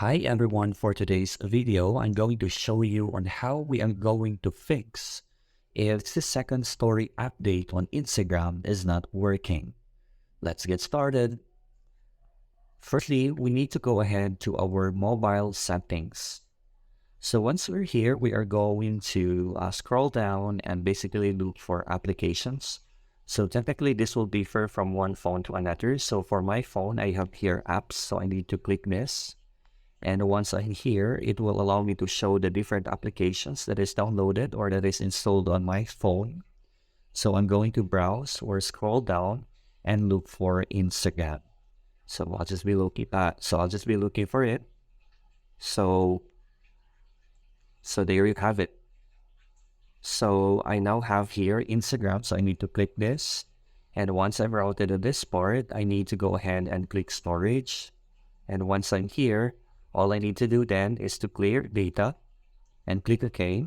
Hi everyone, for today's video, I'm going to show you on how we are going to fix if the second story update on Instagram is not working. Let's get started. Firstly, we need to go ahead to our mobile settings. So once we're here, we are going to scroll down and basically look for applications. So technically this will differ from one phone to another. So for my phone, I have here apps, so I need to click this. And once I'm here, it will allow me to show the different applications that is downloaded or that is installed on my phone. So I'm going to browse or scroll down and look for Instagram. So I'll just be looking for it. So there you have it. So I now have here Instagram. So I need to click this. And once I'm routed to this part, I need to go ahead and click storage. And once I'm here, all I need to do then is to clear data and click OK.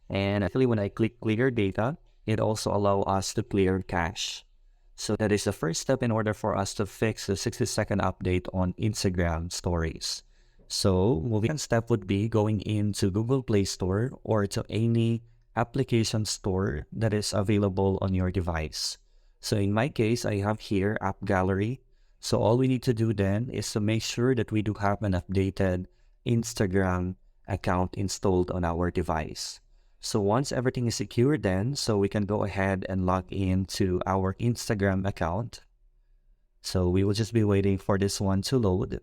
And actually when I click clear data, it also allows us to clear cache. So that is the first step in order for us to fix the 60-second update on Instagram stories. So moving on step would be going into Google Play Store or to any application store that is available on your device. So in my case, I have here App Gallery. So all we need to do then is to make sure that we do have an updated Instagram account installed on our device. So once everything is secure then, so we can go ahead and log into our Instagram account. So we will just be waiting for this one to load.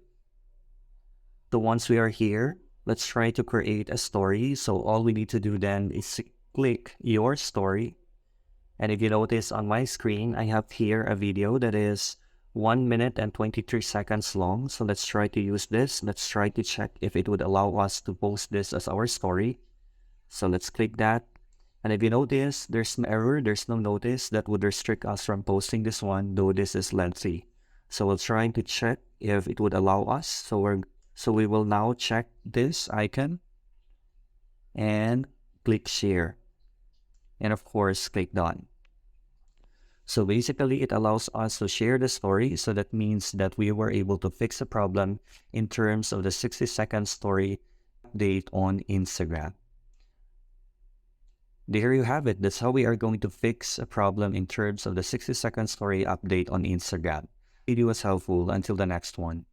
So once we are here, let's try to create a story. So all we need to do then is click your story. And if you notice on my screen, I have here a video that is 1 minute and 23 seconds long. So let's try to use this. Let's try to check if it would allow us to post this as our story. So let's click that. And if you notice, there's no error, there's no notice that would restrict us from posting this one, though this is lengthy. So we're trying to check if it would allow us. So we will now check this icon and click share. And of course, click done. So basically, it allows us to share the story. So that means that we were able to fix a problem in terms of the 60-second story update on Instagram. There you have it. That's how we are going to fix a problem in terms of the 60-second story update on Instagram. Video was helpful. Until the next one.